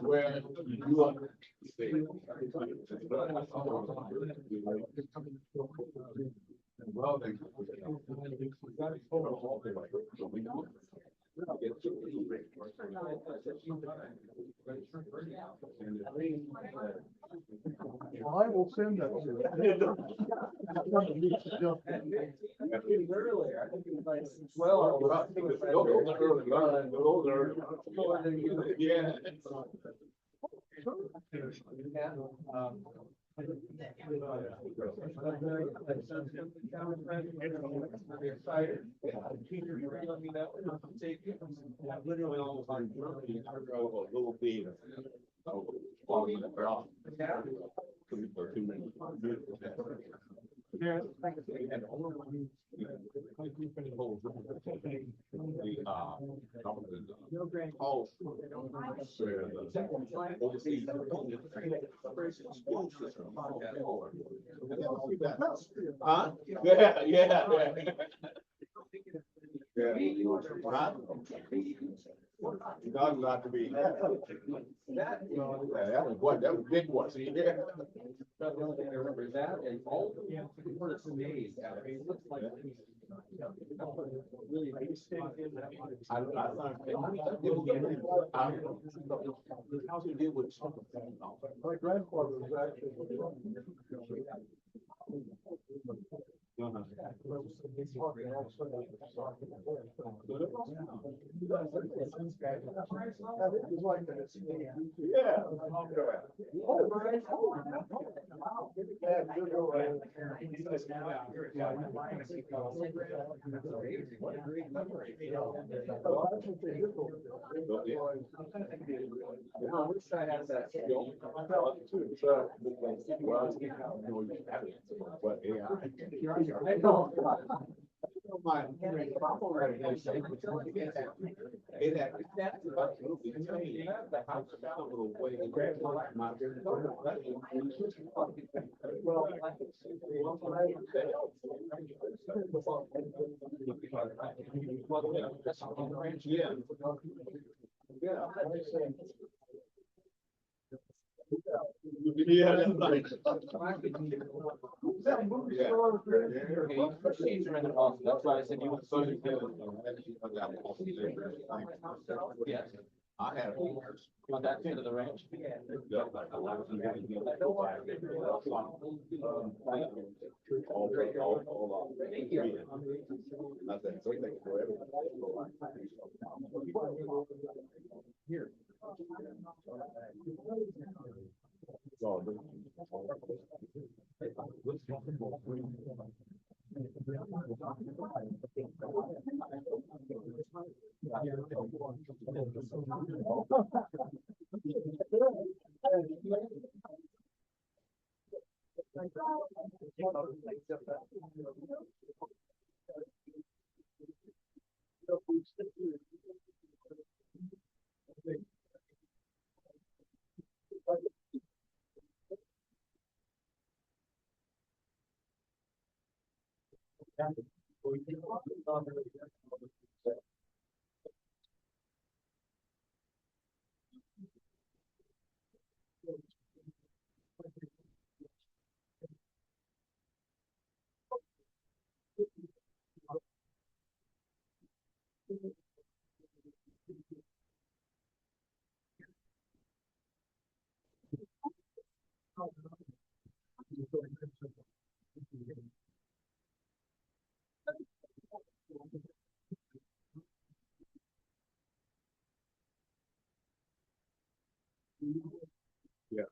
Where you are. Well, they. I will send that to you. Earlier, I think it was like 12. Yeah. Literally almost like A little bit. Huh? Yeah, yeah. Yeah. Huh? God not to be. Yeah, that was what, that was big one. See, yeah. But the only thing I remember is that and all the when it's amazed. I mean, it looks like really I the house we did with something. My grandfather was actually. I wish I had that skill. But yeah. I know. It had, that's about the house about a little way. Yeah. Yeah. Yeah, that's right. That's why I said you would. Yes. I had. On that end of the range. Thank you. Here. Yeah.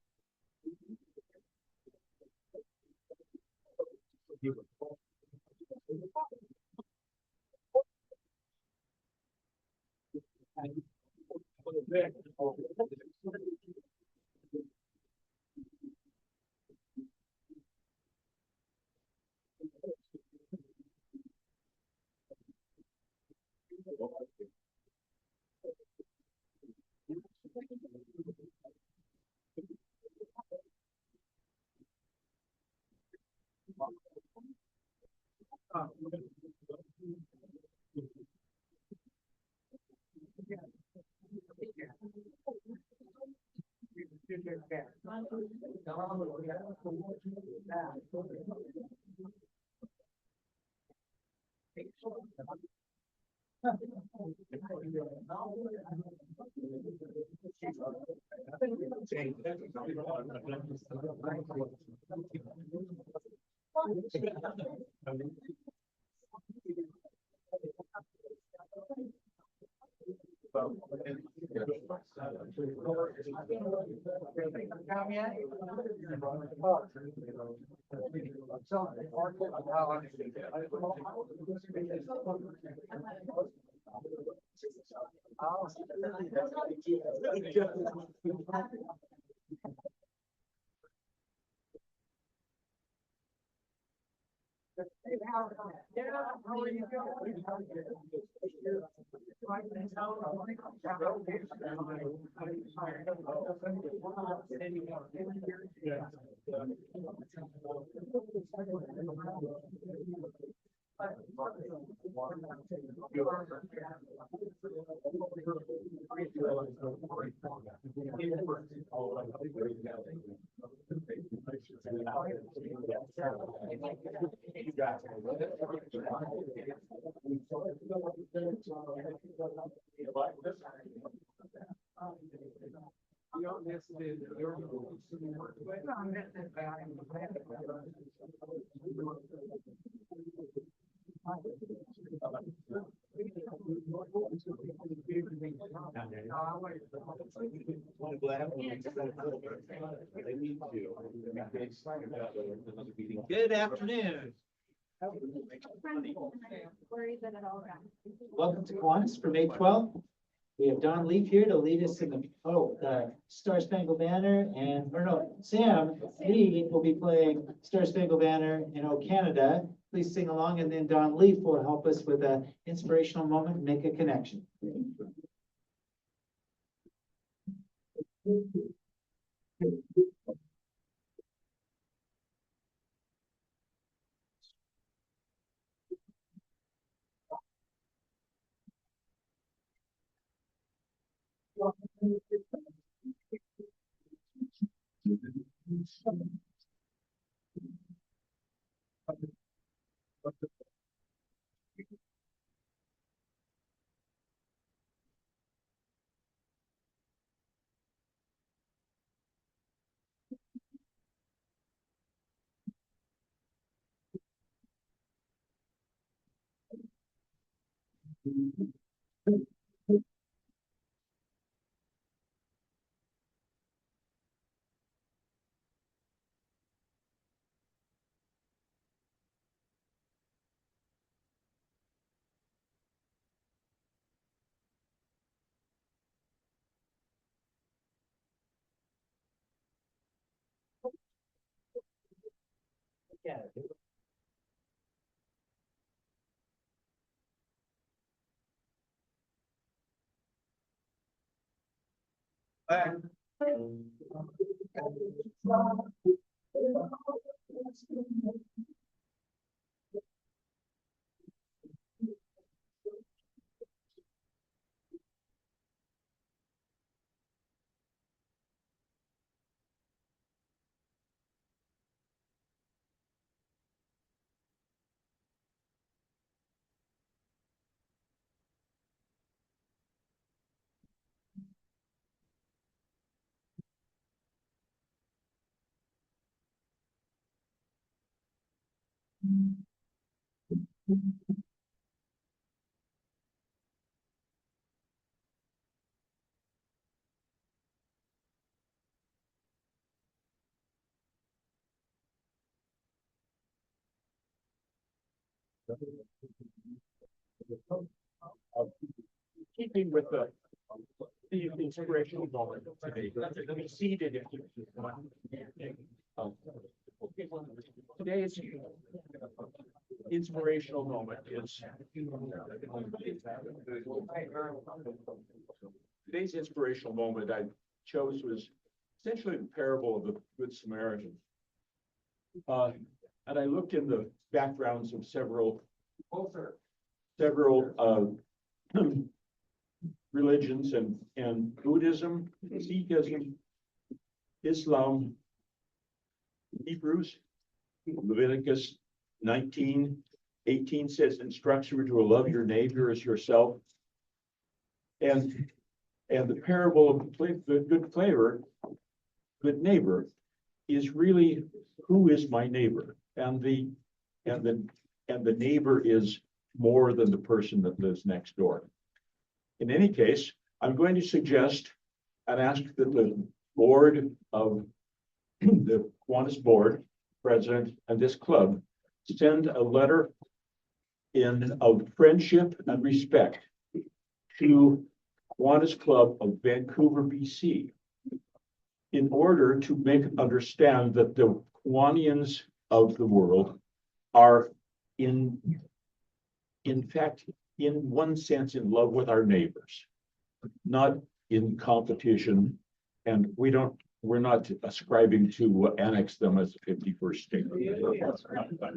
Good afternoon. Welcome to Kiwanis for May 12th. We have Don Leaf here to lead us in the Star Spangled Banner, and, or no, Sam Lee will be playing Star Spangled Banner in O Canada. Please sing along, and then Don Leaf will help us with an inspirational moment and make a connection. Keeping with the inspirational moment today, we seated if you want. Today's inspirational moment is today's inspirational moment I chose was essentially the parable of the Good Samaritan. And I looked in the backgrounds of several religions and Buddhism, Sikhism, Islam, Hebrews, Leviticus 19:18 says, instructs you to love your neighbor as yourself. And the parable of the good neighbor is really, who is my neighbor? And the neighbor is more than the person that lives next door. In any case, I'm going to suggest and ask that the board of the Kiwanis board, president, and this club send a letter of friendship and respect to Kiwanis Club of Vancouver, BC, in order to make understand that the Kiwanians of the world are in fact, in one sense, in love with our neighbors, not in competition, and we're not ascribing to annex them as a 51st state.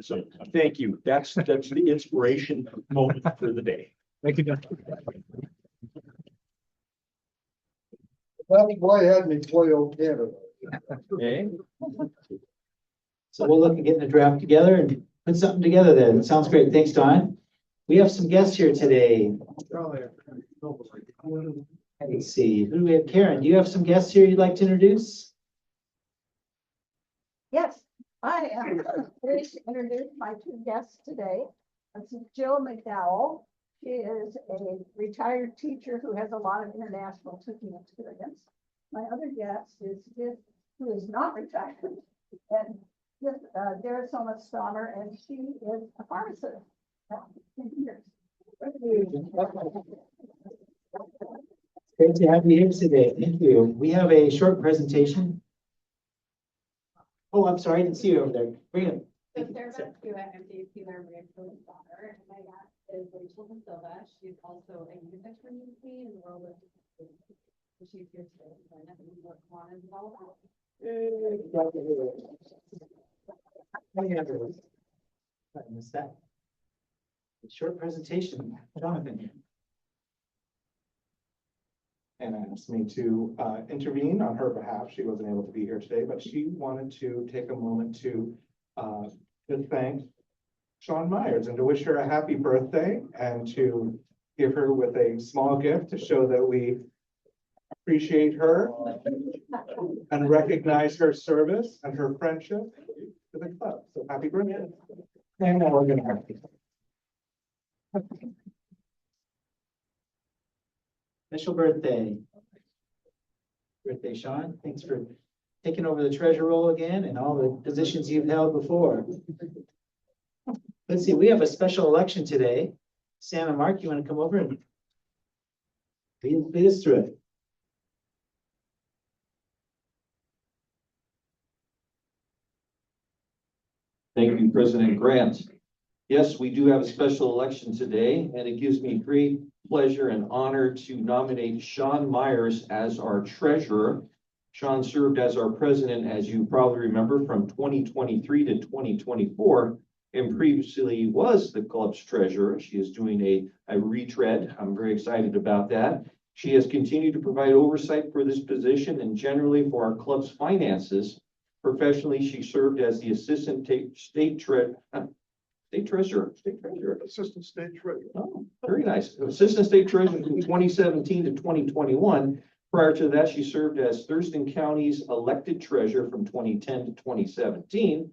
So thank you. That's the inspiration moment for the day. Thank you, John. That's why I had me play old Canada. Okay. So we'll look at getting a draft together and put something together there. That sounds great. Thanks, Don. We have some guests here today. Let's see, who do we have? Karen, do you have some guests here you'd like to introduce? Yes, I am pleased to introduce my two guests today. This is Jill McDowell. She is a retired teacher who has a lot of international teaching experience. My other guest is Dick, who is not retired, and Darasoma Stommer, and she is a pharmacist. Great to have you here today. Thank you. We have a short presentation. Oh, I'm sorry, I didn't see you over there. Bring it. So Sarah Stewart, I'm JP Rachel's daughter, and my aunt is Rachel Silva. She's also a youth attorney in the world of. So she's here today to join us and what Kiwanis is all about. I missed that. Short presentation, Jonathan. And asked me to intervene on her behalf. She wasn't able to be here today, but she wanted to take a moment to thank Sean Myers and to wish her a happy birthday and to give her with a small gift to show that we appreciate her and recognize her service and her friendship to the club. So happy birthday. And now we're gonna have Special birthday. Birthday, Sean. Thanks for taking over the treasure role again and all the positions you've held before. Let's see, we have a special election today. Sam and Mark, you want to come over and lead us through it? Thank you, President Grant. Yes, we do have a special election today, and it gives me great pleasure and honor to nominate Sean Myers as our treasurer. Sean served as our president, as you probably remember, from 2023 to 2024, and previously was the club's treasurer. She is doing a retread. I'm very excited about that. She has continued to provide oversight for this position and generally for our club's finances. Professionally, she served as the assistant state treasurer. Assistant state treasurer. Oh, very nice. Assistant State Treasurer from 2017 to 2021. Prior to that, she served as Thurston County's elected treasurer from 2010 to 2017.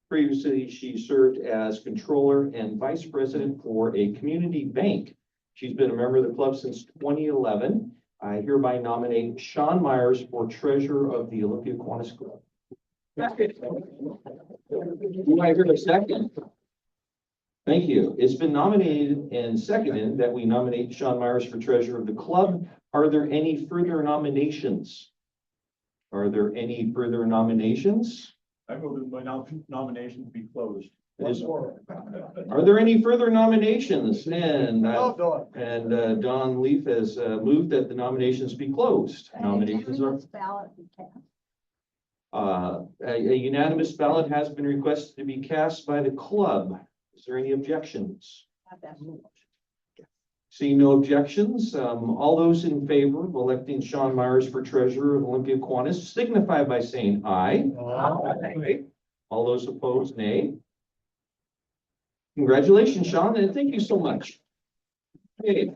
Previously, she served as controller and vice president for a community bank. She's been a member of the club since 2011. I hereby nominate Sean Myers for treasurer of the Olympia Kiwanis Club. Do I hear a second? Thank you. It's been nominated and seconded that we nominate Sean Myers for treasurer of the club. Are there any further nominations? Are there any further nominations? I move that my nominations be closed. Are there any further nominations? And Don Leaf has moved that the nominations be closed. Nominations are. Ballot be cast. A unanimous ballot has been requested to be cast by the club. Is there any objections? Seeing no objections, all those in favor of electing Sean Myers for treasurer of Olympia Kiwanis signify by saying aye. Aye. All those opposed, nay. Congratulations, Sean, and thank you so much. Okay.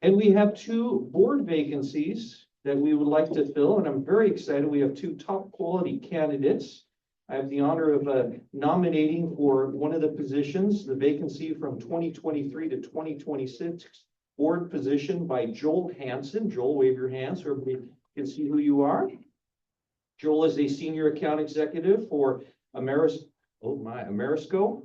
And we have two board vacancies that we would like to fill, and I'm very excited. We have two top quality candidates. I have the honor of nominating for one of the positions, the vacancy from 2023 to 2026 board position by Joel Hansen. Joel, wave your hands so everybody can see who you are. Joel is a senior account executive for Ameresco,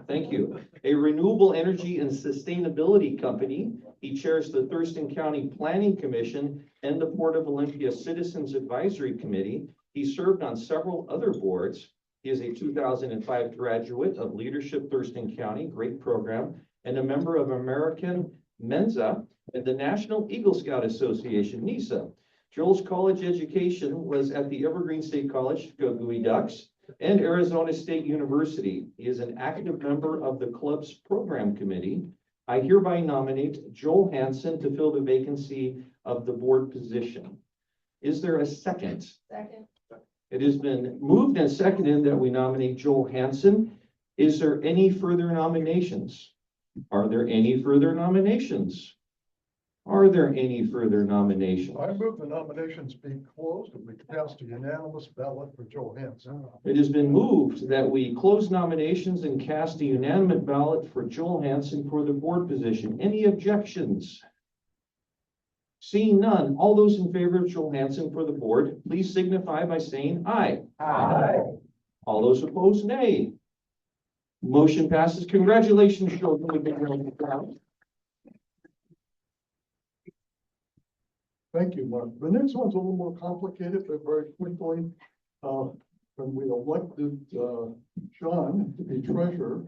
thank you. A renewable energy and sustainability company. He chairs the Thurston County Planning Commission and the Port of Olympia Citizens Advisory Committee. He served on several other boards. He is a 2005 graduate of Leadership Thurston County, great program, and a member of American Mensa and the National Eagle Scout Association, NISA. Joel's college education was at the Evergreen State College, go Gooey Ducks, and Arizona State University. He is an active member of the club's program committee. I hereby nominate Joel Hansen to fill the vacancy of the board position. Is there a second? Second. It has been moved and seconded that we nominate Joel Hansen. Is there any further nominations? Are there any further nominations? Are there any further nominations? I move the nominations be closed and we cast a unanimous ballot for Joe Hansen. It has been moved that we close nominations and cast a unanimous ballot for Joel Hansen for the board position. Any objections? Seeing none, all those in favor of Joel Hansen for the board, please signify by saying aye. Aye. All those opposed, nay. Motion passes. Congratulations, Joel. Thank you, Mark. The next one's a little more complicated, but very quickly. When we elected Sean to be treasurer,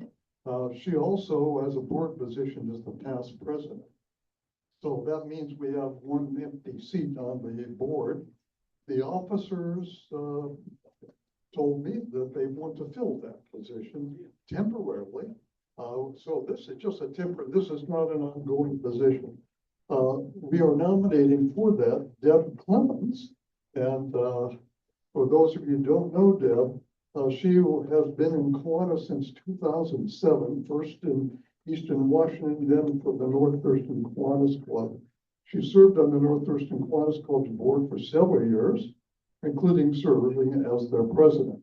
she also, as a board position, is the past president. So that means we have one empty seat on the board. The officers told me that they want to fill that position temporarily. So this is just this is not an ongoing position. We are nominating for that Deb Clemens. And for those of you who don't know Deb, she has been in Kiwanis since 2007, first in Eastern Washington, then for the North Thurston Kiwanis Club. She served on the North Thurston Kiwanis Club's board for several years, including serving as their president.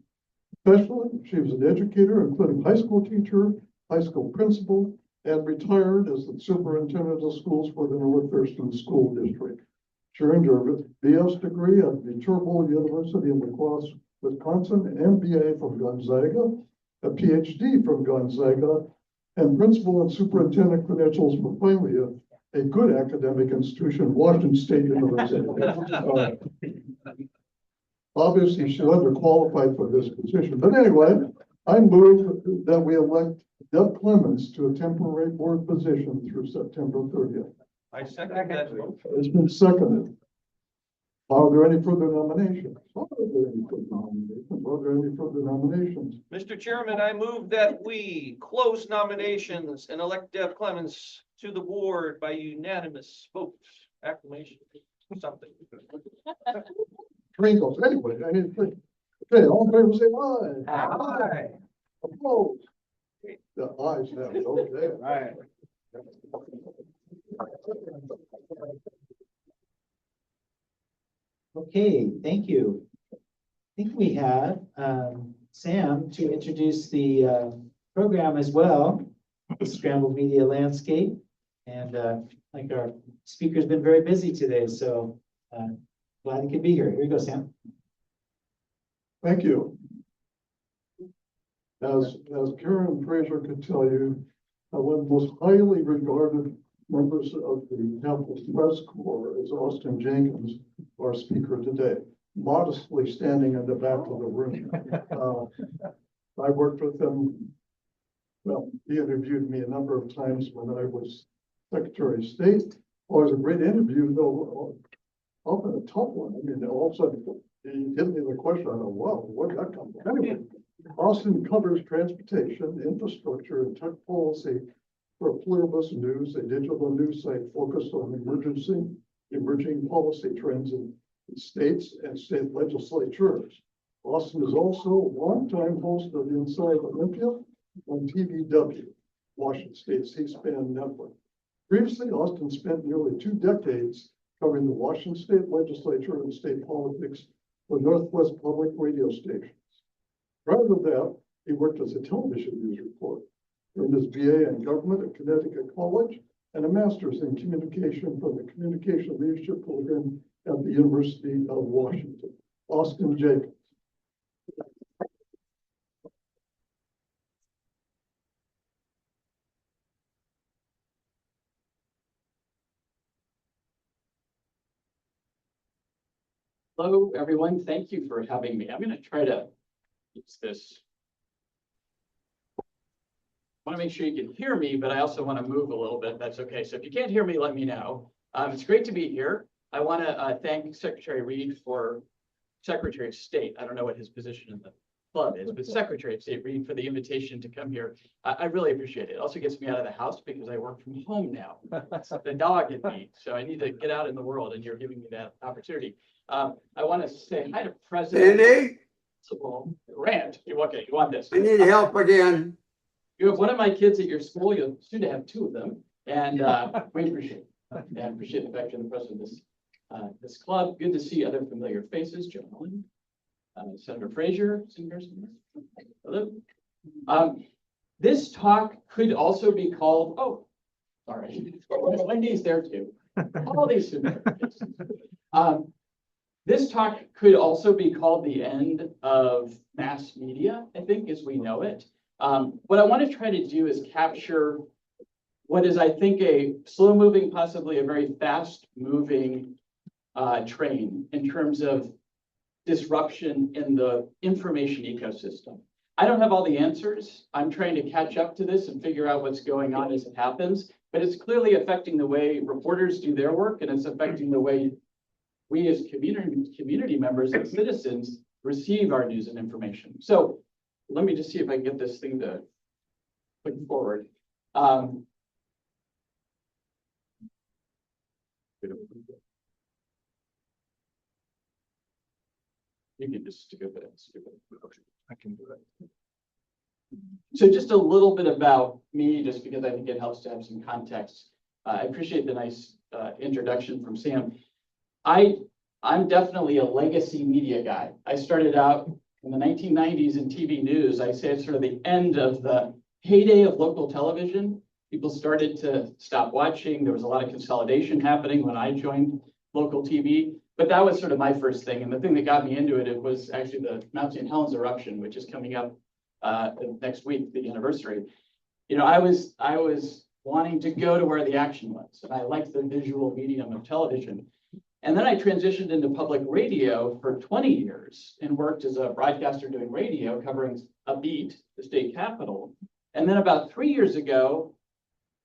Especially, she was an educator, including high school teacher, high school principal, and retired as the superintendent of schools for the North Thurston School District. She earned her BS degree at the Cherbourg University in La Crosse, Wisconsin, an MBA from Gonzaga, a PhD from Gonzaga, and principal and superintendent credentials from finally a good academic institution, Washington State University. Obviously, she's underqualified for this position, but anyway, I move that we elect Deb Clemens to a temporary board position through September 30th. I second that. It's been seconded. Are there any further nominations? Are there any further nominations? Are there any further nominations? Mr. Chairman, I move that we close nominations and elect Deb Clemens to the board by unanimous vote, acclamation, something. Trinkles, anyway, okay, all in favor, say aye. Aye. Opposed? The ayes have it, okay. Right. Okay, thank you. I think we have Sam to introduce the program as well, the Scrambled Media Landscape. And like our speaker's been very busy today, so glad he could be here. Here you go, Sam. Thank you. As Karen Fraser could tell you, one of the most highly regarded members of the campus press corps is Austin Jenkins, our speaker today, modestly standing in the back of the room. I worked with him. Well, he interviewed me a number of times when I was Secretary of State. Always a great interview, though often a tough one. I mean, all of a sudden, he hit me with a question. I thought, wow, where'd that come from? Anyway, Austin covers transportation, infrastructure, and tech policy for Pluribus News, a digital news site focused on emerging policy trends in states and state legislatures. Austin is also a longtime host of Inside Olympia on TVW, Washington State C-SPAN network. Previously, Austin spent nearly 2 decades covering the Washington State legislature and state politics for Northwest Public radio stations. Prior to that, he worked as a television news reporter, earned his BA in government at Connecticut College and a master's in communication from the Communication Leadership Program at the University of Washington. Austin Jenkins. Hello, everyone. Thank you for having me. I'm going to try to use this. I want to make sure you can hear me, but I also want to move a little bit. That's okay. So if you can't hear me, let me know. It's great to be here. I want to thank Secretary Reed for Secretary of State. I don't know what his position in the club is, but Secretary of State Reed for the invitation to come here. I really appreciate it. It also gets me out of the house because I work from home now. The dog and me, so I need to get out in the world, and you're giving me that opportunity. I want to say hi to President. Andy, Rand, okay, you want this? I need help again. You have one of my kids at your school. You'll soon to have 2 of them, and we appreciate it. And appreciate the fact you're the president of this club. Good to see other familiar faces. Joe Mullen, Senator Frazier, hello. This talk could also be called. Oh, sorry, Wendy's there too. All these familiar faces. This talk could also be called the end of mass media, I think, as we know it. What I want to try to do is capture what is, I think, a slow-moving, possibly a very fast-moving train in terms of disruption in the information ecosystem. I don't have all the answers. I'm trying to catch up to this and figure out what's going on as it happens, but it's clearly affecting the way reporters do their work, and it's affecting the way we as community members and citizens receive our news and information. So let me just see if I can get this thing to click forward. You can just skip it. I can do it. So just a little bit about me, just because I think it helps to have some context. I appreciate the nice introduction from Sam. I'm definitely a legacy media guy. I started out in the 1990s in TV news. I say it's sort of the end of the heyday of local television. People started to stop watching. There was a lot of consolidation happening when I joined local TV, but that was sort of my first thing. And the thing that got me into it was actually the Mount St. Helens eruption, which is coming up next week, the anniversary. You know, I was wanting to go to where the action was, and I liked the visual medium of television. And then I transitioned into public radio for 20 years and worked as a broadcaster doing radio, covering a beat, the state capitol. And then about 3 years ago,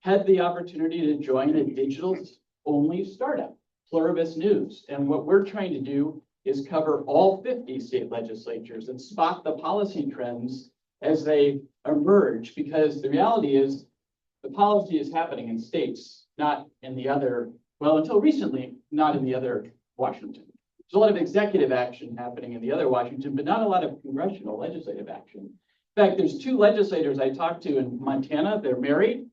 had the opportunity to join a digital-only startup, Pluribus News. And what we're trying to do is cover all 50 state legislatures and spot the policy trends as they emerge, because the reality is the policy is happening in states, not in the other, well, until recently, not in the other Washington. There's a lot of executive action happening in the other Washington, but not a lot of congressional legislative action. In fact, there's 2 legislators I talked to in Montana. They're married.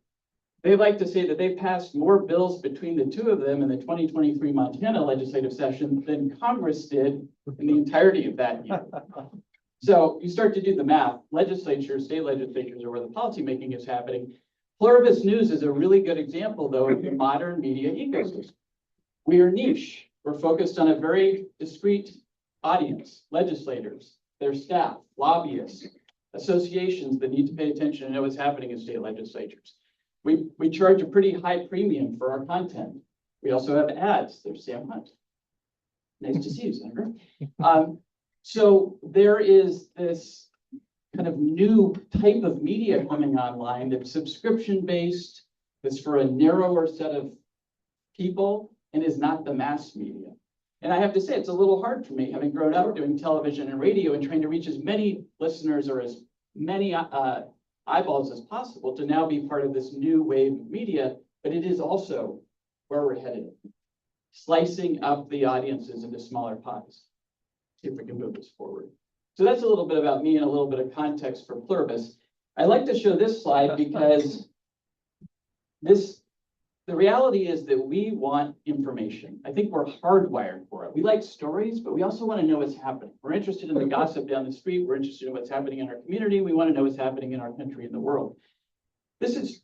They like to say that they passed more bills between the 2 of them in the 2023 Montana legislative session than Congress did in the entirety of that year. So you start to do the math. Legislatures, state legislatures are where the policymaking is happening. Pluribus News is a really good example, though, of the modern media ecosystem. We are niche. We're focused on a very discrete audience, legislators, their staff, lobbyists, associations that need to pay attention and know what's happening in state legislatures. We charge a pretty high premium for our content. We also have ads. There's Sam Hunt. Nice to see you, Senator. So there is this kind of new type of media coming online that's subscription-based, that's for a narrower set of people, and is not the mass media. And I have to say, it's a little hard for me, having grown up doing television and radio and trying to reach as many listeners or as many eyeballs as possible to now be part of this new wave of media, but it is also where we're headed. Slicing up the audiences into smaller pies. See if we can move this forward. So that's a little bit about me and a little bit of context for Pluribus. I like to show this slide because the reality is that we want information. I think we're hardwired for it. We like stories, but we also want to know what's happening. We're interested in the gossip down the street. We're interested in what's happening in our community. We want to know what's happening in our country and the world. This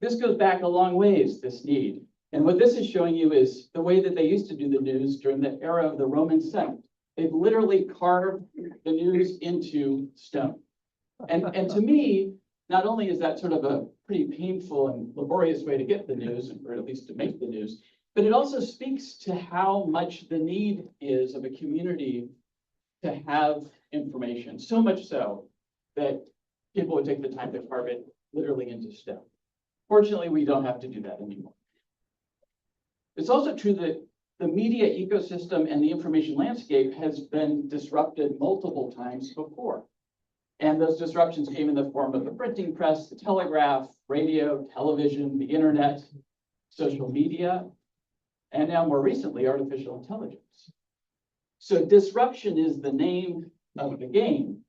goes back a long ways, this need. And what this is showing you is the way that they used to do the news during the era of the Roman Senate. They've literally carved the news into stone. And to me, not only is that sort of a pretty painful and laborious way to get the news, or at least to make the news, but it also speaks to how much the need is of a community to have information, so much so that people would take the time to carve it literally into stone. Fortunately, we don't have to do that anymore. It's also true that the media ecosystem and the information landscape has been disrupted multiple times before. And those disruptions came in the form of the printing press, the telegraph, radio, television, the internet, social media, and now more recently, artificial intelligence. So disruption is the name of the game,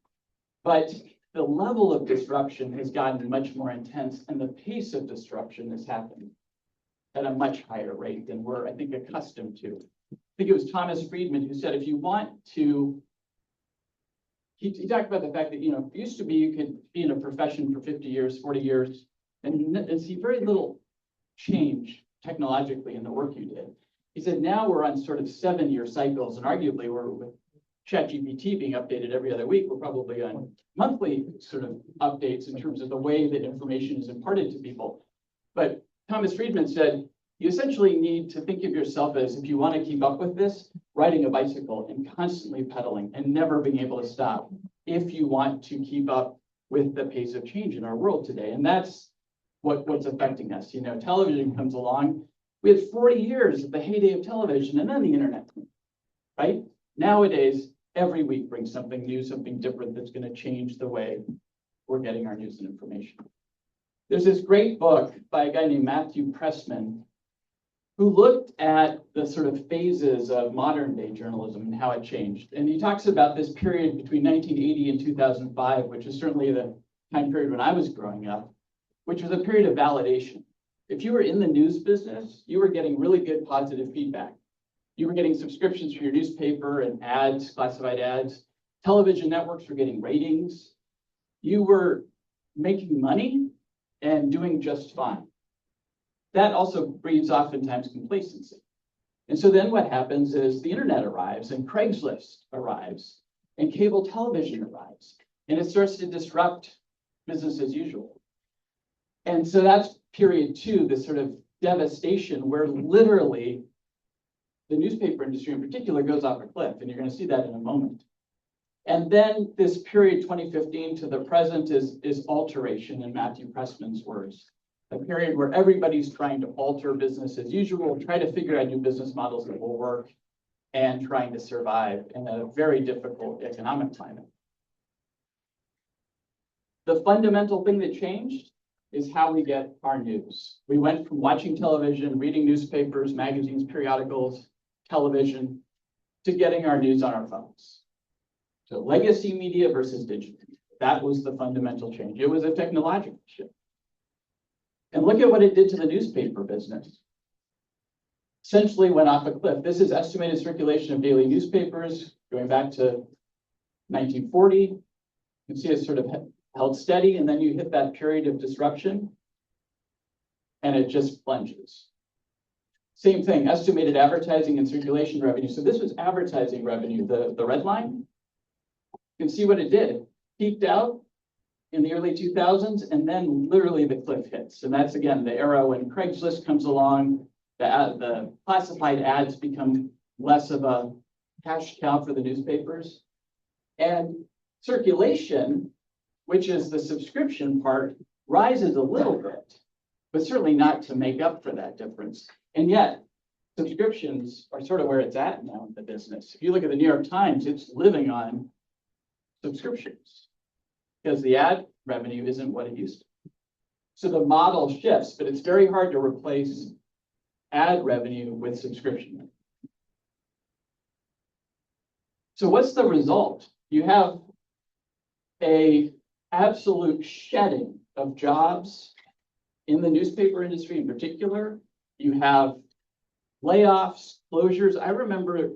but the level of disruption has gotten much more intense and the pace of disruption has happened at a much higher rate than we're, I think, accustomed to. I think it was Thomas Friedman who said, if you want to, he talked about the fact that, you know, it used to be you could be in a profession for 50 years, 40 years, and see very little change technologically in the work you did. He said, now we're on sort of 7-year cycles, and arguably we're with ChatGPT being updated every other week, we're probably on monthly sort of updates in terms of the way that information is imparted to people. But Thomas Friedman said, you essentially need to think of yourself as, if you want to keep up with this, riding a bicycle and constantly pedaling and never being able to stop if you want to keep up with the pace of change in our world today. And that's what's affecting us. You know, television comes along. We had 40 years of the heyday of television and then the internet, right? Nowadays, every week brings something new, something different that's going to change the way we're getting our news and information. There's this great book by a guy named Matthew Pressman who looked at the sort of phases of modern day journalism and how it changed. And he talks about this period between 1980 and 2005, which is certainly the time period when I was growing up, which was a period of validation. If you were in the news business, you were getting really good positive feedback. You were getting subscriptions for your newspaper and ads, classified ads. Television networks were getting ratings. You were making money and doing just fine. That also breeds oftentimes complacency. And so then what happens is the internet arrives and Craigslist arrives and cable television arrives and it starts to disrupt business as usual. And so that's period 2, this sort of devastation where literally the newspaper industry in particular goes off a cliff, and you're going to see that in a moment. And then this period 2015 to the present is alteration in Matthew Pressman's words. A period where everybody's trying to alter business as usual, try to figure out new business models that will work, and trying to survive in a very difficult economic climate. The fundamental thing that changed is how we get our news. We went from watching television, reading newspapers, magazines, periodicals, television, to getting our news on our phones. So legacy media versus digital. That was the fundamental change. It was a technological shift. And look at what it did to the newspaper business. Essentially went off a cliff. This is estimated circulation of daily newspapers going back to 1940. You can see it sort of held steady, and then you hit that period of disruption, and it just plunges. Same thing, estimated advertising and circulation revenue. So this was advertising revenue, the red line. You can see what it did. Peaked out in the early 2000s, and then literally the cliff hits. And that's, again, the era when Craigslist comes along, the classified ads become less of a cash cow for the newspapers. And circulation, which is the subscription part, rises a little bit, but certainly not to make up for that difference. And yet, subscriptions are sort of where it's at now in the business. If you look at the New York Times, it's living on subscriptions because the ad revenue isn't what it used to be. So the model shifts, but it's very hard to replace ad revenue with subscription. So what's the result? You have a absolute shedding of jobs in the newspaper industry in particular. You have layoffs, closures. I remember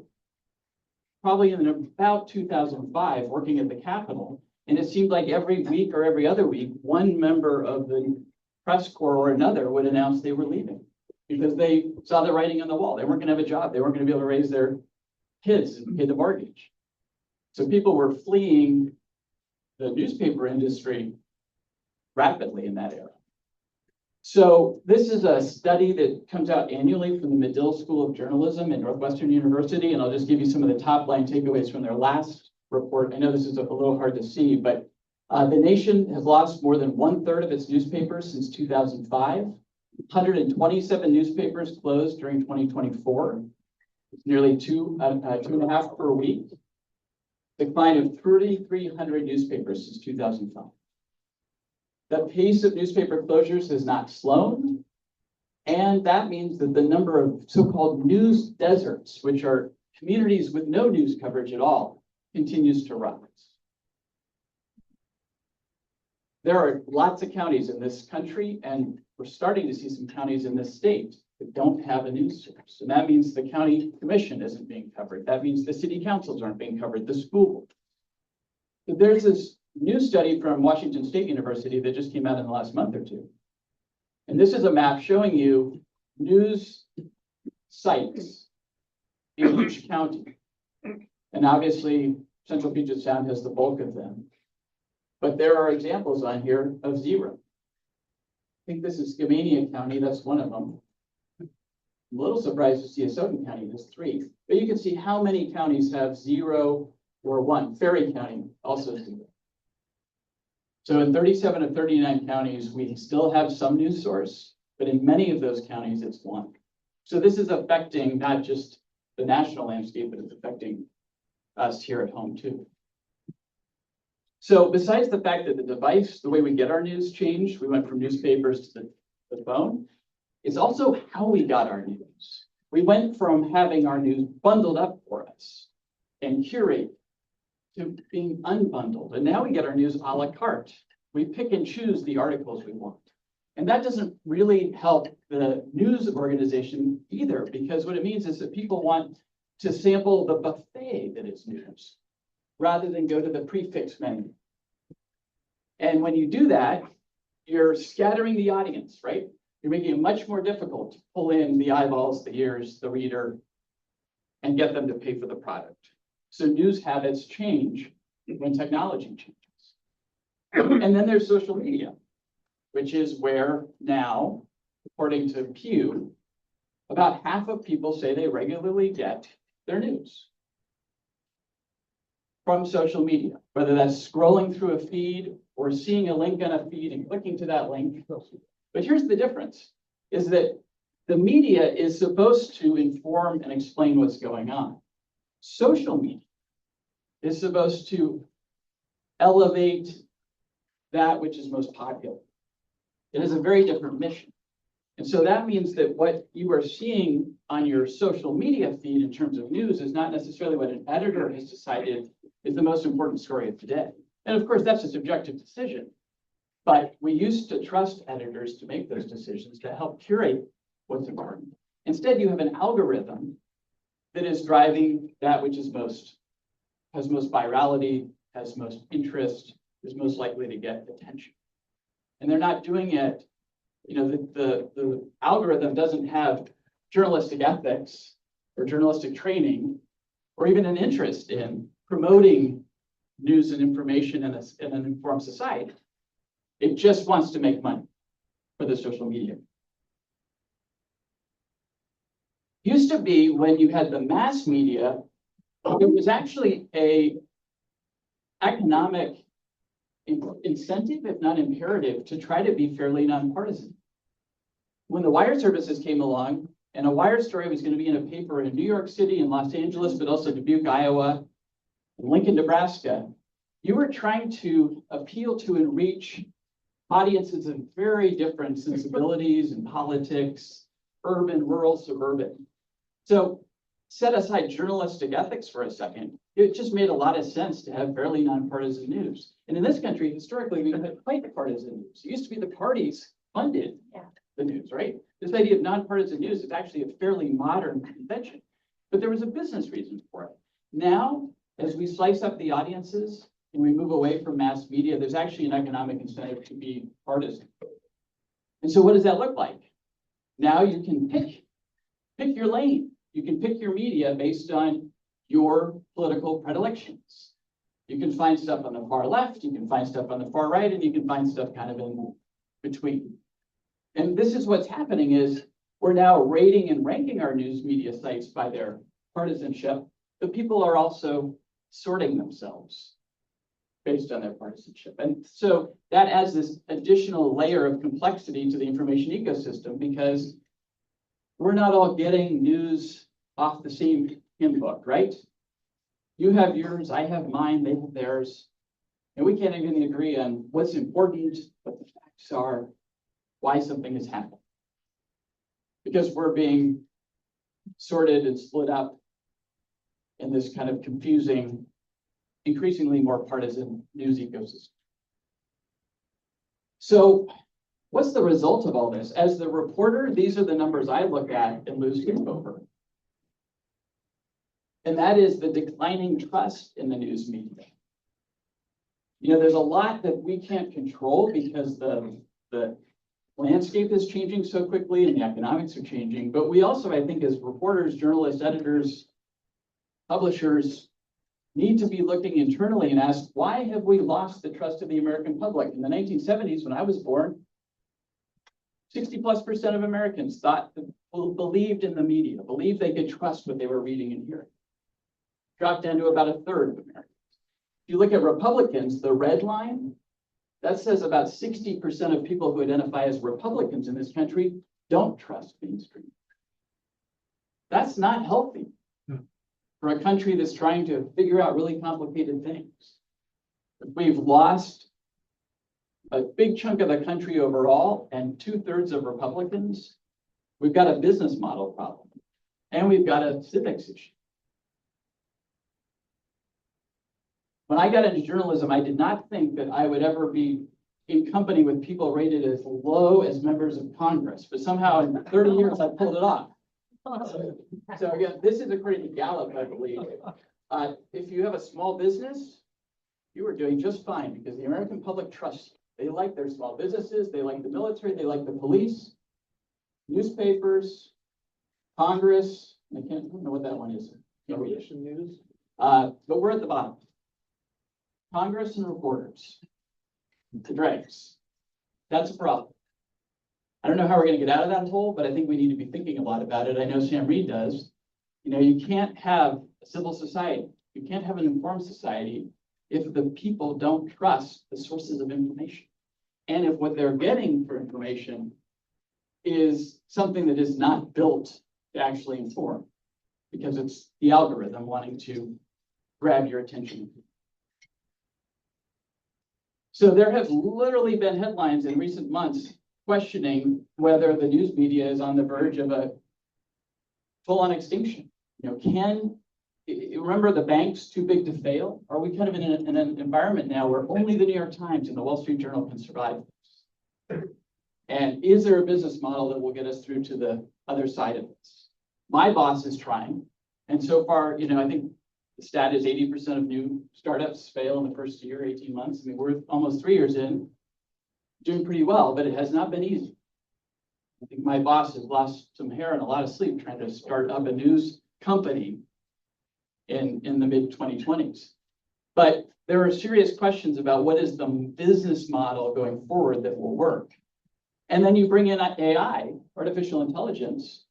probably in about 2005 working at the Capitol, and it seemed like every week or every other week, one member of the press corps or another would announce they were leaving because they saw the writing on the wall. They weren't going to have a job. They weren't going to be able to raise their kids and pay the mortgage. So people were fleeing the newspaper industry rapidly in that era. So this is a study that comes out annually from the Medill School of Journalism at Northwestern University, and I'll just give you some of the top line takeaways from their last report. I know this is a little hard to see, but the nation has lost more than 1/3 of its newspapers since 2005. 127 newspapers closed during 2024. It's nearly two and a half per week. Decline of 3,300 newspapers since 2005. The pace of newspaper closures has not slowed. And that means that the number of so-called news deserts, which are communities with no news coverage at all, continues to rise. There are lots of counties in this country, and we're starting to see some counties in this state that don't have a news source. And that means the county commission isn't being covered. That means the city councils aren't being covered, the school. But there's this new study from Washington State University that just came out in the last month or two. And this is a map showing you news sites in each county. And obviously, Central Puget Sound has the bulk of them. But there are examples on here of zero. I think this is Skamania County, that's one of them. I'm a little surprised to see Asokan County has 3. But you can see how many counties have 0 or 1. Ferry County also 0. So in 37 of 39 counties, we still have some news source, but in many of those counties, it's 1. So this is affecting not just the national landscape, but it's affecting us here at home too. So besides the fact that the device, the way we get our news changed, we went from newspapers to the phone, it's also how we got our news. We went from having our news bundled up for us and curated to being unbundled. And now we get our news a la carte. We pick and choose the articles we want. And that doesn't really help the news organization either, because what it means is that people want to sample the buffet that is news rather than go to the prefix menu. And when you do that, you're scattering the audience, right? You're making it much more difficult to pull in the eyeballs, the ears, the reader, and get them to pay for the product. So news habits change when technology changes. And then there's social media, which is where now, according to Pew, about half of people say they regularly get their news from social media, whether that's scrolling through a feed or seeing a link on a feed and clicking to that link. But here's the difference, is that the media is supposed to inform and explain what's going on. Social media is supposed to elevate that which is most popular. It has a very different mission. And so that means that what you are seeing on your social media feed in terms of news is not necessarily what an editor has decided is the most important story of today. And of course, that's a subjective decision. But we used to trust editors to make those decisions to help curate what's important. Instead, you have an algorithm that is driving that which is has most virality, has most interest, is most likely to get attention. And they're not doing it, the algorithm doesn't have journalistic ethics or journalistic training, or even an interest in promoting news and information in an informed society. It just wants to make money for the social media. Used to be when you had the mass media, it was actually a economic incentive, if not imperative, to try to be fairly nonpartisan. When the wire services came along, and a wire story was going to be in a paper in New York City and Los Angeles, but also Dubuque, Iowa, and Lincoln, Nebraska, you were trying to appeal to and reach audiences of very different sensibilities and politics, urban, rural, suburban. So set aside journalistic ethics for a second. It just made a lot of sense to have fairly nonpartisan news. And in this country, historically, we've had quite partisan news. It used to be the parties funded the news, right? This idea of nonpartisan news is actually a fairly modern convention, but there was a business reason for it. Now, as we slice up the audiences and we move away from mass media, there's actually an economic incentive to be partisan. And so what does that look like? Now you can pick your lane. You can pick your media based on your political predilections. You can find stuff on the far left, you can find stuff on the far right, and you can find stuff kind of in between. And this is what's happening is we're now rating and ranking our news media sites by their partisanship, but people are also sorting themselves based on their partisanship. And so that adds this additional layer of complexity to the information ecosystem because we're not all getting news off the same hymn book, right? You have yours, I have mine, they have theirs. And we can't even agree on what's important, what the facts are, why something has happened. Because we're being sorted and split up in this kind of confusing, increasingly more partisan news ecosystem. So what's the result of all this? As the reporter, these are the numbers I look at and lose sleep over. And that is the declining trust in the news media. You know, there's a lot that we can't control because the landscape is changing so quickly and the economics are changing. But we also, I think, as reporters, journalists, editors, publishers, need to be looking internally and ask, why have we lost the trust of the American public? In the 1970s, when I was born, 60+% of Americans believed in the media, believed they could trust what they were reading and hearing. Dropped down to about a third of Americans. If you look at Republicans, the red line, that says about 60% of people who identify as Republicans in this country don't trust mainstream. That's not healthy for a country that's trying to figure out really complicated things. If we've lost a big chunk of the country overall and 2/3 of Republicans, we've got a business model problem and we've got a civics issue. When I got into journalism, I did not think that I would ever be in company with people rated as low as members of Congress, but somehow in 30 years, I pulled it off. So again, this is according to Gallup, I believe. If you have a small business, you are doing just fine because the American public trusts you. They like their small businesses, they like the military, they like the police, newspapers, Congress. I don't know what that one is. News. But we're at the bottom. Congress and reporters, the dregs. That's a problem. I don't know how we're going to get out of that hole, but I think we need to be thinking a lot about it. I know Sam Reed does. You know, you can't have a civil society. You can't have an informed society if the people don't trust the sources of information. And if what they're getting for information is something that is not built to actually inform, because it's the algorithm wanting to grab your attention. So there have literally been headlines in recent months questioning whether the news media is on the verge of a full-on extinction. You know, remember the banks too big to fail? Are we kind of in an environment now where only the New York Times and the Wall Street Journal can survive? And is there a business model that will get us through to the other side of this? My boss is trying. And so far, you know, I think the stat is 80% of new startups fail in the first year, 18 months. I mean, we're almost 3 years in, doing pretty well, but it has not been easy. I think my boss has lost some hair and a lot of sleep trying to start up a news company in the mid-2020s. But there are serious questions about what is the business model going forward that will work. And then you bring in AI, artificial intelligence,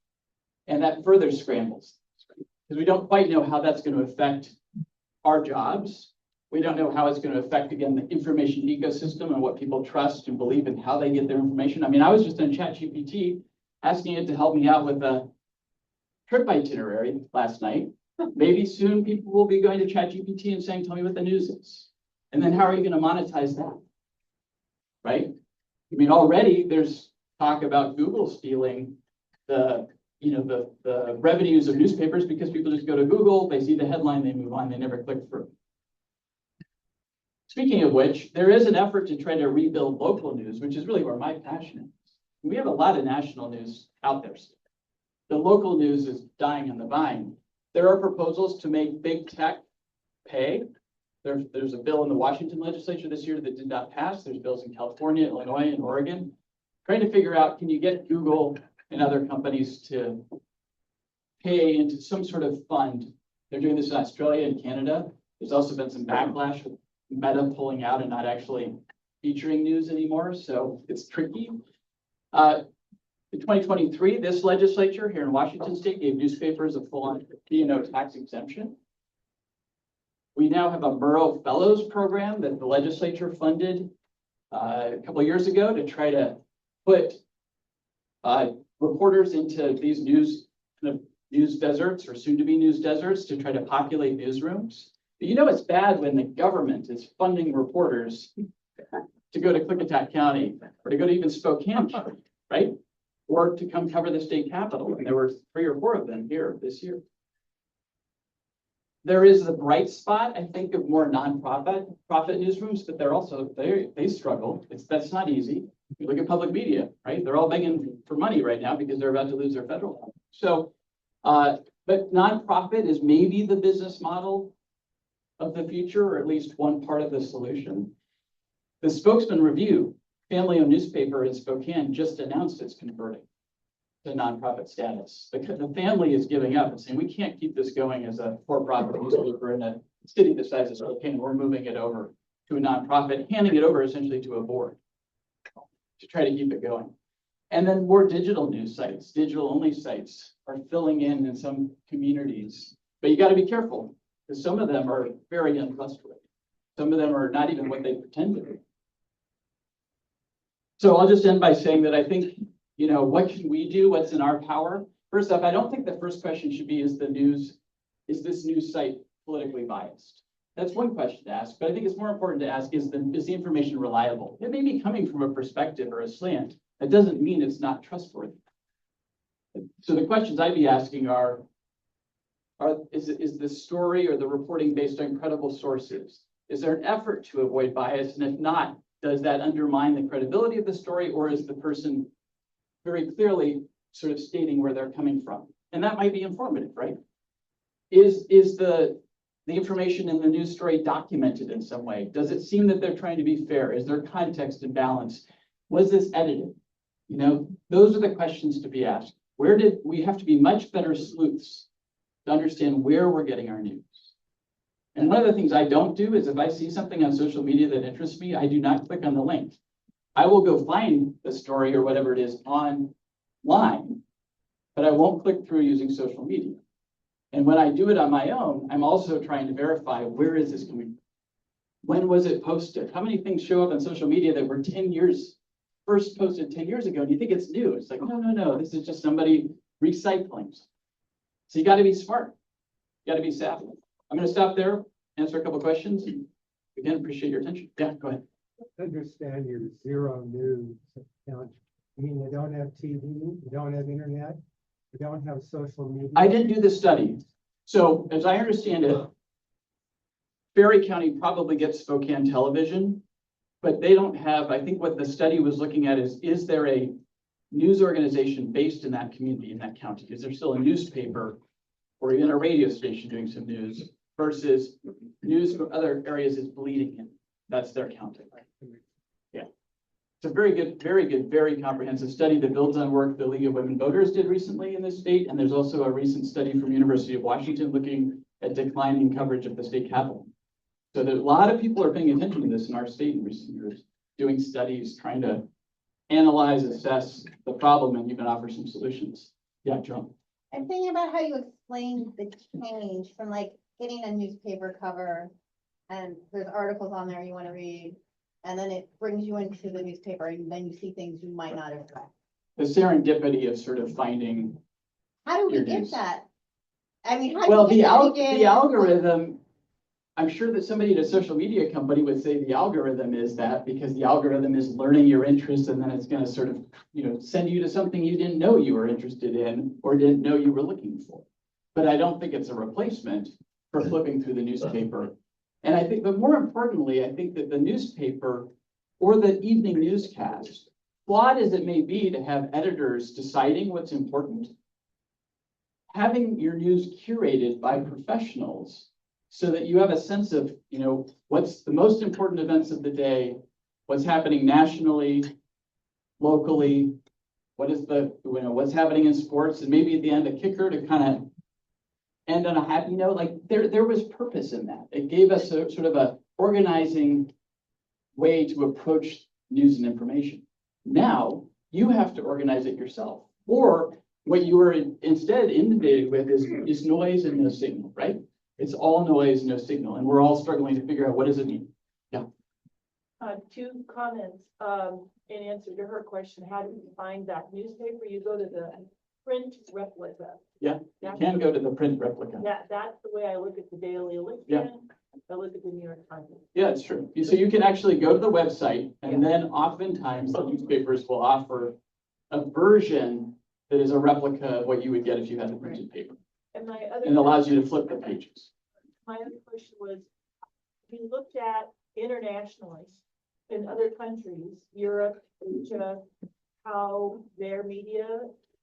and that further scrambles. Because we don't quite know how that's going to affect our jobs. We don't know how it's going to affect, again, the information ecosystem and what people trust and believe and how they get their information. I mean, I was just in ChatGPT asking it to help me out with a trip itinerary last night. Maybe soon people will be going to ChatGPT and saying, tell me what the news is. And then how are you going to monetize that? Right? I mean, already there's talk about Google stealing the revenues of newspapers because people just go to Google, they see the headline, they move on, they never click through. Speaking of which, there is an effort to try to rebuild local news, which is really where my passion is. We have a lot of national news out there still. The local news is dying on the vine. There are proposals to make big tech pay. There's a bill in the Washington legislature this year that did not pass. There's bills in California, Illinois, and Oregon. Trying to figure out, can you get Google and other companies to pay into some sort of fund? They're doing this in Australia and Canada. There's also been some backlash with Meta pulling out and not actually featuring news anymore. So it's tricky. In 2023, this legislature here in Washington State gave newspapers a full-on P&O tax exemption. We now have a Murrow Fellows program that the legislature funded a couple of years ago to try to put reporters into these news deserts or soon-to-be news deserts to try to populate newsrooms. But you know it's bad when the government is funding reporters to go to Clickitat County or to go to even Spokane, right? Or to come cover the state capitol. And there were 3 or 4 of them here this year. There is the bright spot, I think, of more profit newsrooms, but they're also, they struggle. That's not easy. You look at public media, right? They're all begging for money right now because they're about to lose their federal funding. So, but nonprofit is maybe the business model of the future, or at least one part of the solution. The Spokesman Review, family-owned newspaper in Spokane, just announced it's converting to nonprofit status. The family is giving up and saying, we can't keep this going as a for-profit newspaper in a city the size of Spokane. We're moving it over to a nonprofit, handing it over essentially to a board to try to keep it going. And then more digital news sites, digital-only sites are filling in some communities. But you got to be careful, because some of them are very untrustworthy. Some of them are not even what they pretend to be. So I'll just end by saying that I think, what can we do? What's in our power? First off, I don't think the first question should be, is this news site politically biased? That's one question to ask, but I think it's more important to ask, is the information reliable? It may be coming from a perspective or a slant. That doesn't mean it's not trustworthy. So the questions I'd be asking are is the story or the reporting based on credible sources? Is there an effort to avoid bias? And if not, does that undermine the credibility of the story, or is the person very clearly sort of stating where they're coming from? And that might be informative, right? Is the information in the news story documented in some way? Does it seem that they're trying to be fair? Is there context and balance? Was this edited? Those are the questions to be asked. We have to be much better sleuths to understand where we're getting our news. And one of the things I don't do is if I see something on social media that interests me, I do not click on the link. I will go find the story or whatever it is online, but I won't click through using social media. And when I do it on my own, I'm also trying to verify, where is this coming from? When was it posted? How many things show up on social media that were first posted 10 years ago, and you think it's new? It's like, no, this is just somebody recycling. So you got to be smart. You got to be savvy. I'm going to stop there, answer a couple of questions. Again, appreciate your attention. Yeah, go ahead. Understand your zero news account. I mean, they don't have TV, they don't have internet, they don't have social media. I didn't do this study. So as I understand it, Berry County probably gets Spokane television, but they don't have, I think what the study was looking at is there a news organization based in that community, in that county? Is there still a newspaper or even a radio station doing some news versus news from other areas is bleeding in? That's their counting. Yeah. It's a very good, very comprehensive study that builds on work the League of Women Voters did recently in this state. And there's also a recent study from University of Washington looking at declining coverage of the state capitol. So there's a lot of people are paying attention to this in our state in recent years, doing studies, trying to analyze, assess the problem, and even offer some solutions. Yeah, Joan. I'm thinking about how you explained the change from like getting a newspaper cover and there's articles on there you want to read, and then it brings you into the newspaper and then you see things you might not have read. The serendipity of sort of finding How do we Your get news. that? I mean, how do Well, we get that again? the algorithm, I'm sure that somebody at a social media company would say the algorithm is that because the algorithm is learning your interests and then it's gonna sort of, send you to something you didn't know you were interested in or didn't know you were looking for. But I don't think it's a replacement for flipping through the newspaper. And I think, but more importantly, I think that the newspaper or the evening newscast, flawed as it may be to have editors deciding what's important, having your news curated by professionals so that you have a sense of, what's the most important events of the day, what's happening nationally, locally, what's happening in sports, and maybe at the end a kicker to kind of end on a happy note. Like there was purpose in that. It gave us a sort of a organizing way to approach news and information. Now you have to organize it yourself, or what you are instead inundated with is noise and no signal, right? It's all noise, no signal, and we're all struggling to figure out what does it mean. Yeah. Two comments, in answer to her question, how do you find that newspaper? You go to the print replica. Yeah, you can go to the print replica. That's the way I look at the Daily Olympian. Yeah. I look at the New York Times. Yeah, it's true. So you can actually go to the website, and then oftentimes the newspapers will offer a version that is a replica of what you would get if you had the printed paper. And And allows you to flip the pages. my other question was, we looked at internationally in other countries, Europe, Asia, how their media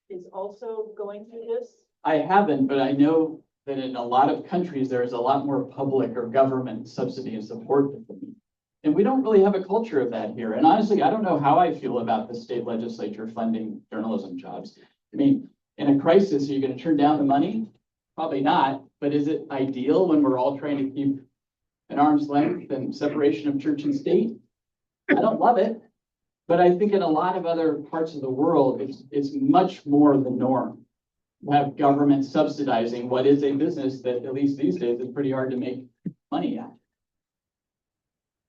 is also going through this. I haven't, but I know that in a lot of countries, there is a lot more public or government subsidy and support. And we don't really have a culture of that here. And honestly, I don't know how I feel about the state legislature funding journalism jobs. I mean, in a crisis, are you going to turn down the money? Probably not. But is it ideal when we're all trying to keep an arm's length and separation of church and state? I don't love it. But I think in a lot of other parts of the world, it's much more the norm. You have government subsidizing what is a business that, at least these days, is pretty hard to make money at.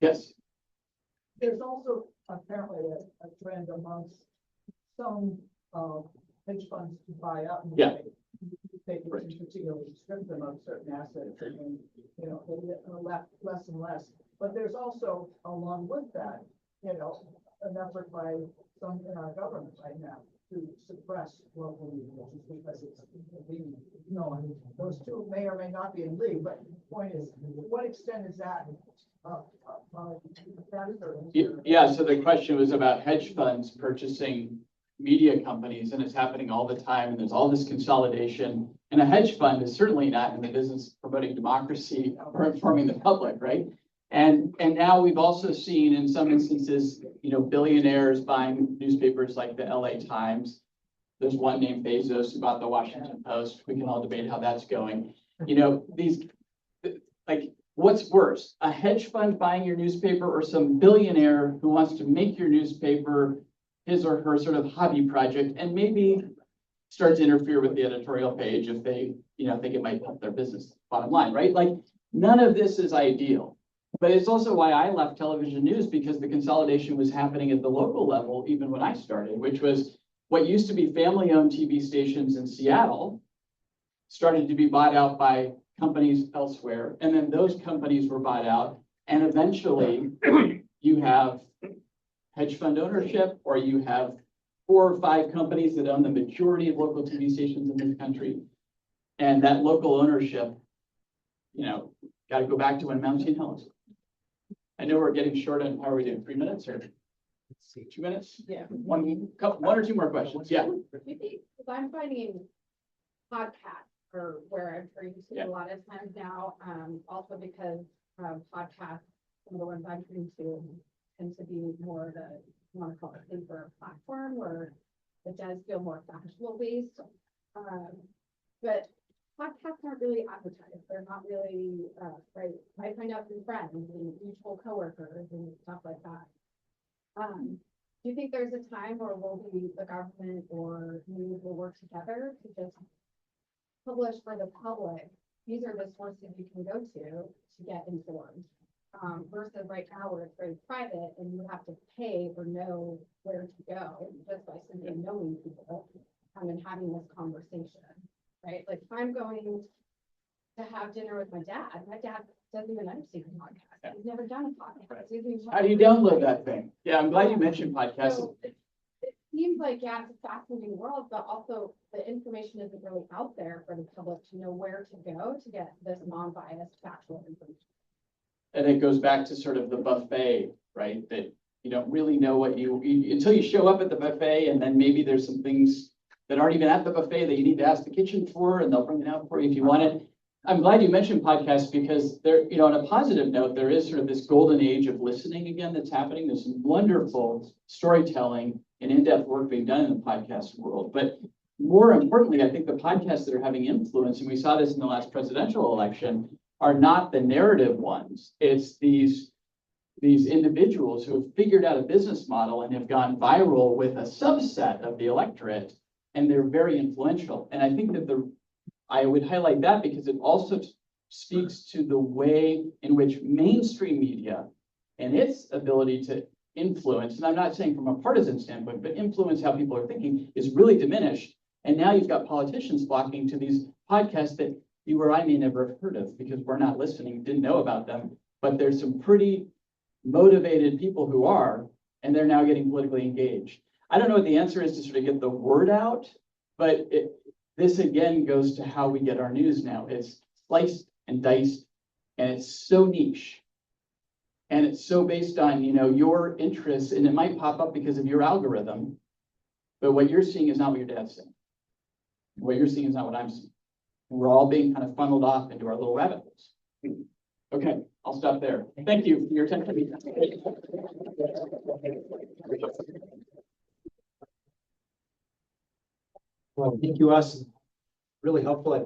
Yes. There's also apparently a trend amongst some hedge funds to buy up. Yeah. Papers in particular, strip them of certain assets and then, they get less and less. But there's also, along with that, an effort by some in our government right now to suppress local media because it's convenient. Those two may or may not be in league, but the point is, to what extent is that? Yeah, so the question was about hedge funds purchasing media companies, and it's happening all the time, and there's all this consolidation. And a hedge fund is certainly not in the business of promoting democracy or informing the public, right? And now we've also seen in some instances, billionaires buying newspapers like the LA Times. There's one named Bezos who bought the Washington Post. We can all debate how that's going. What's worse, a hedge fund buying your newspaper or some billionaire who wants to make your newspaper his or her sort of hobby project and maybe start to interfere with the editorial page if they, think it might help their business bottom line, right? Like none of this is ideal. But it's also why I left television news, because the consolidation was happening at the local level, even when I started, which was what used to be family-owned TV stations in Seattle started to be bought out by companies elsewhere. And then those companies were bought out. And eventually you have hedge fund ownership, or you have 4 or 5 companies that own the majority of local TV stations in this country. And that local ownership, got to go back to when Mountain Hills. I know we're getting short on, how are we doing? 3 minutes or 2 minutes? Yeah. One or two more questions. Yeah. Because I'm finding podcasts or where I'm turning to a lot of times now, also because podcasts, some of the ones I'm turning to tend to be more the, you want to call it paper platform, where it does feel more factual based. But podcasts aren't really advertised. They're not really, right. I find out through friends and mutual coworkers and stuff like that. Do you think there's a time where the government or news will work together to just publish for the public? These are the sources you can go to get informed. Versus right now where it's very private and you have to pay or know where to go just by simply knowing people. time and having this conversation, right? Like if I'm going to have dinner with my dad doesn't even understand a podcast. He's never done a podcast. How do you download that thing? Yeah, I'm glad you mentioned podcasts. So it seems like, yeah, it's a fascinating world, but also the information isn't really out there for the public to know where to go to get this non-biased factual information. And it goes back to sort of the buffet, right? That you don't really know what until you show up at the buffet, and then maybe there's some things that aren't even at the buffet that you need to ask the kitchen for, and they'll bring it out for you if you want it. I'm glad you mentioned podcasts because there, on a positive note, there is sort of this golden age of listening again that's happening. There's some wonderful storytelling and in-depth work being done in the podcast world. But more importantly, I think the podcasts that are having influence, and we saw this in the last presidential election, are not the narrative ones. It's these individuals who have figured out a business model and have gone viral with a subset of the electorate, and they're very influential. And I think that I would highlight that because it also speaks to the way in which mainstream media and its ability to influence, and I'm not saying from a partisan standpoint, but influence how people are thinking is really diminished. And now you've got politicians flocking to these podcasts that you or I may never have heard of because we're not listening, didn't know about them. But there's some pretty motivated people who are, and they're now getting politically engaged. I don't know what the answer is to sort of get the word out, but this again goes to how we get our news now. It's sliced and diced, and it's so niche. And it's so based on, your interests, and it might pop up because of your algorithm, but what you're seeing is not what your dad's saying. What you're seeing is not what I'm seeing. And we're all being kind of funneled off into our little rabbit holes. Okay, I'll stop there. Thank you for your attention. Well, thank you, Austin. Really helpful. I'd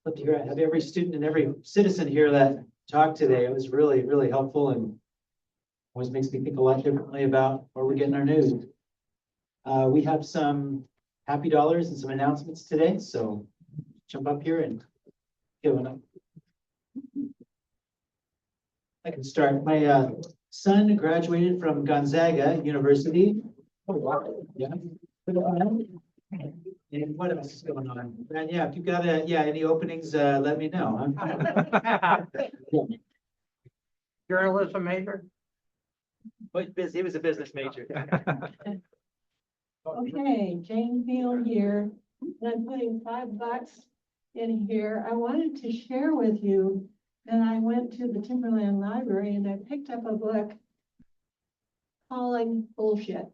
love to have every student and every citizen here that talked today. It was really, really helpful and always makes me think a lot differently about where we're getting our news. We have some happy dollars and some announcements today, so jump up here and give it up. I can start. My son graduated from Gonzaga University. Oh, wow. Yeah. And what else is going on? And yeah, if you've got any openings, let me know. Journalism major? But he was a business major. Okay, Jane Field here, and I'm putting $5 in here. I wanted to share with you that I went to the Timberland Library and I picked up a book Calling Bullshit.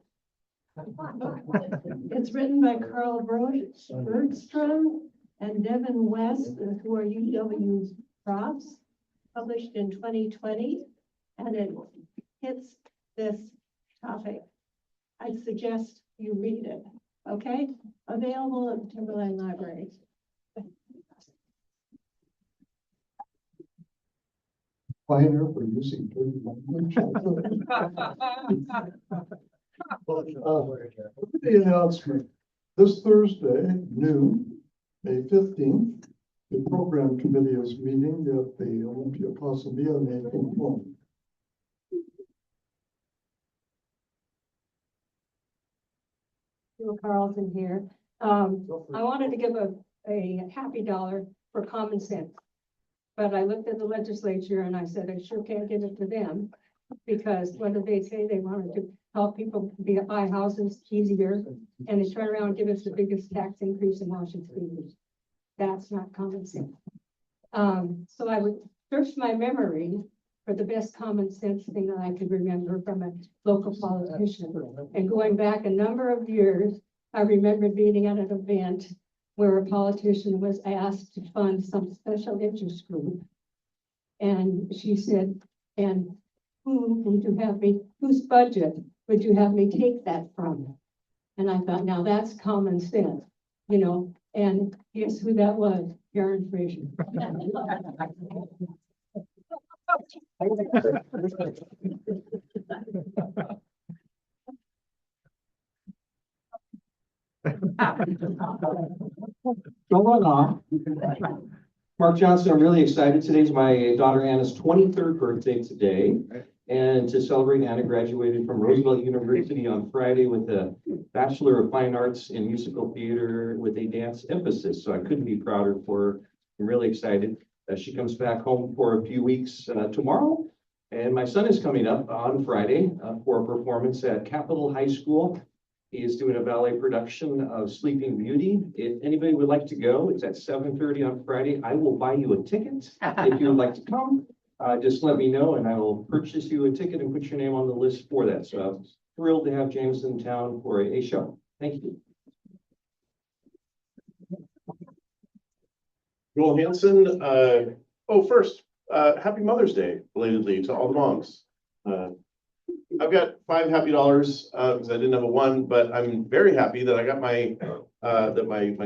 It's written by Carl Bergstrom and Devin West, who are UW profs, published in 2020, and it hits this topic. I suggest you read it, okay? Available at the Timberland Library. Pioneer for using dirty language. The announcement, this Thursday, noon, May 15th, the program committee is meeting at the Olympia Casa Mia Nathan Home. Bill Carlson here. I wanted to give a happy dollar for common sense. But I looked at the legislature and I said, I sure can't give it to them. Because what did they say? They wanted to help people buy houses easier. And they turn around and give us the biggest tax increase in Washington. That's not common sense. So I would search my memory for the best common sense thing that I could remember from a local politician. And going back a number of years, I remember being at an event where a politician was asked to fund some special interest group. And she said, and who would you have me, whose budget would you have me take that from? And I thought, now that's common sense, and guess who that was? Karen Frazier. Mark Johnson, I'm really excited. Today's my daughter Anna's 23rd birthday today. And to celebrate, Anna graduated from Roosevelt University on Friday with a Bachelor of Fine Arts in Musical Theater with a dance emphasis. So I couldn't be prouder for her. I'm really excited. She comes back home for a few weeks tomorrow. And my son is coming up on Friday for a performance at Capitol High School. He is doing a ballet production of Sleeping Beauty. If anybody would like to go, it's at 7:30 on Friday. I will buy you a ticket if you would like to come. Just let me know and I will purchase you a ticket and put your name on the list for that. So I'm thrilled to have James in town for a show. Thank you. Joel Hanson, first, happy Mother's Day belatedly to all the moms. I've got $5 happy because I didn't have a 1, but I'm very happy that I got my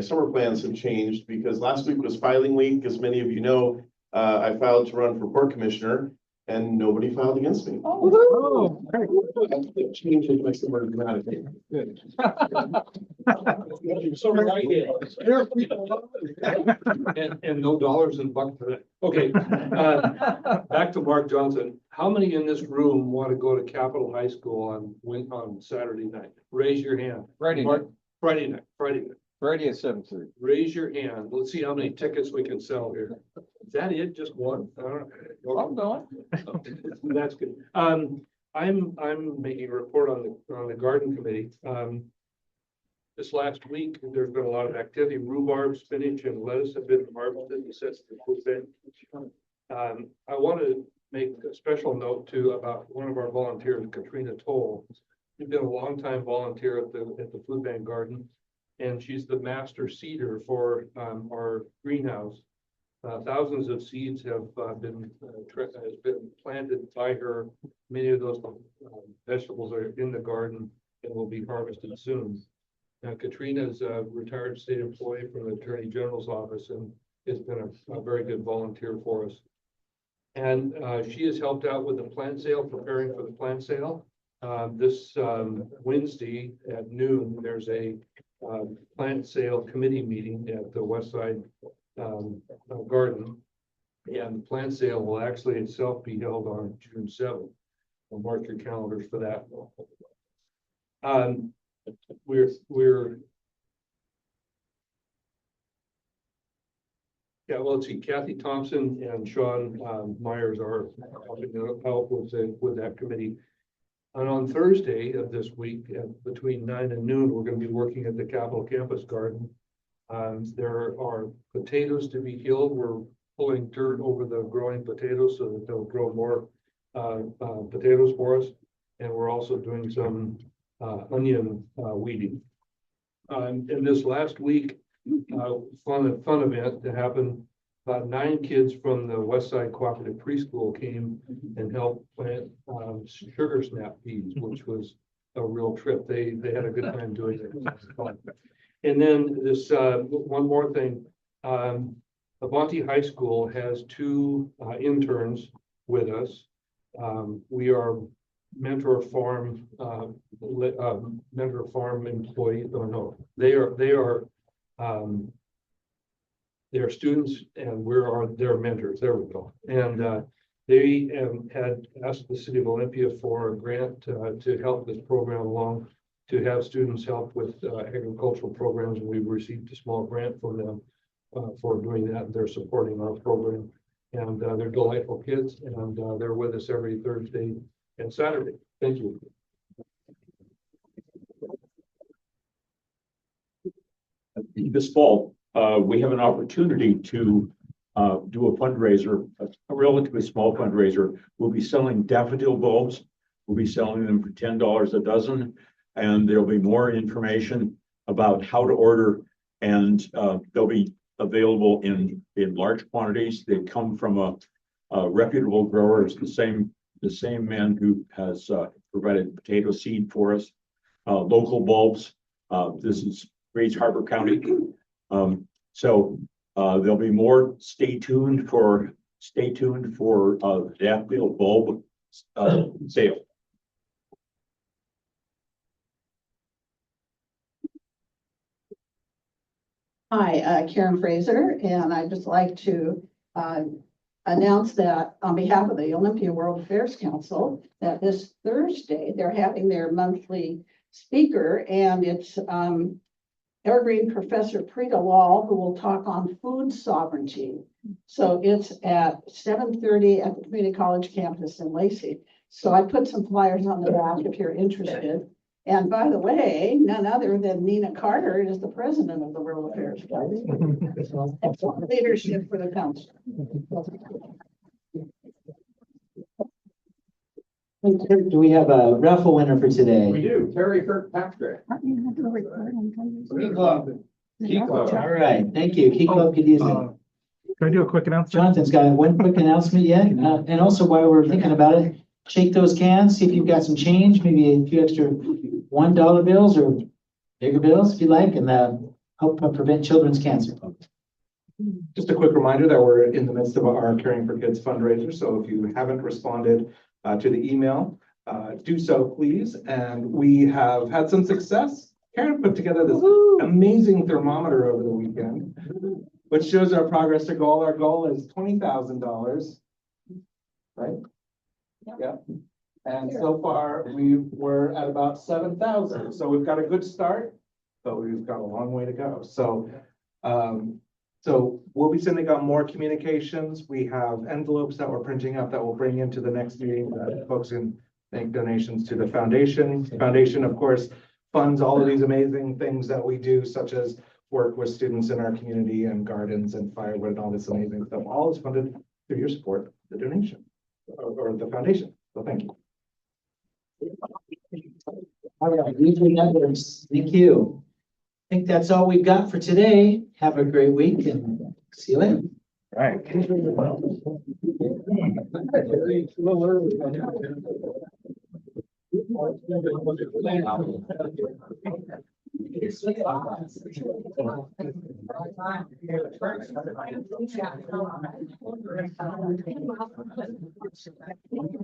summer plans have changed because last week was filing week. As many of you know, I filed to run for port commissioner and nobody filed against me. Oh, Change it my summer dramatically. good. And no dollars in buck for that. Okay, back to Mark Johnson. How many in this room want to go to Capitol High School on Saturday night? Raise your hand. Friday night. Mark, Friday night. Friday at 7:30. Raise your hand. Let's see how many tickets we can sell here. Is that it? Just one? I'm going. That's good. I'm making a report on the garden committee. This last week, there's been a lot of activity. Rhubarb, spinach, and lettuce have been harvested and set to the food bank. I want to make a special note too about one of our volunteers, Katrina Toll. She's been a longtime volunteer at the food bank garden, and she's the master seeder for our greenhouse. Thousands of seeds have been planted by her. Many of those vegetables are in the garden and will be harvested soon. Now, Katrina is a retired state employee from the Attorney General's office and has been a very good volunteer for us. And she has helped out with the plant sale, preparing for the plant sale. This Wednesday at noon, there's a plant sale committee meeting at the West Side Garden. And the plant sale will actually itself be held on June 7th. So mark your calendars for that. Let's see, Kathy Thompson and Sean Myers are helping out with that committee. And on Thursday of this week, between 9 and noon, we're going to be working at the Capitol Campus Garden. There are potatoes to be healed. We're pulling dirt over the growing potatoes so that they'll grow more potatoes for us. And we're also doing some onion weeding. In this last week, fun event that happened, about 9 kids from the West Side Cooperative Preschool came and helped plant sugar snap peas, which was a real trip. They had a good time doing it. And then this one more thing, Avanti High School has 2 interns with us. We are mentor farm employees. Oh no, they are students and we're their mentors. There we go. And they had asked the city of Olympia for a grant to help this program along, to have students help with agricultural programs. And we've received a small grant from them for doing that. They're supporting our program, and they're delightful kids, and they're with us every Thursday and Saturday. Thank you. This fall, we have an opportunity to do a fundraiser, a relatively small fundraiser. We'll be selling daffodil bulbs. We'll be selling them for $10 a dozen, and there'll be more information about how to order, and they'll be available in large quantities. They come from a reputable grower. It's the same man who has provided potato seed for us. Local bulbs. This is Grays Harbor County. So there'll be more. Stay tuned for daffodil bulb sale. Hi, Karen Fraser, and I'd just like to announce that on behalf of the Olympia World Affairs Council, that this Thursday, they're having their monthly speaker, and it's Evergreen Professor Prita Lal, who will talk on food sovereignty. So it's at 7:30 at the Community College campus in Lacey. So I put some flyers on the back if you're interested. And by the way, none other than Nina Carter is the president of the World Affairs Council. So excellent leadership for the council. Do we have a raffle winner for today? We do, Terry Kirkpatrick. Key Club. All right, thank you. Key Club could use it. Can I do a quick announcement? Jonathan's got one quick announcement yet, and also while we're thinking about it, shake those cans, see if you've got some change, maybe a few extra $1 bills or bigger bills if you like, and help prevent children's cancer. Just a quick reminder that we're in the midst of our Caring for Kids fundraiser, so if you haven't responded to the email, do so please. And we have had some success. Karen put together this amazing thermometer over the weekend, which shows our progress to goal. Our goal is $20,000, right? Yeah. And so far, we were at about 7,000. So we've got a good start, but we've got a long way to go. So, so we'll be sending out more communications. We have envelopes that we're printing up that we'll bring into the next meeting. Folks can make donations to the foundation. The foundation, of course, funds all of these amazing things that we do, such as work with students in our community and gardens and firewood and all this amazing stuff. All is funded through your support, the donation or the foundation. So thank you. All right, Weekly Networks, thank you. I think that's all we've got for today. Have a great week and see you later. All right.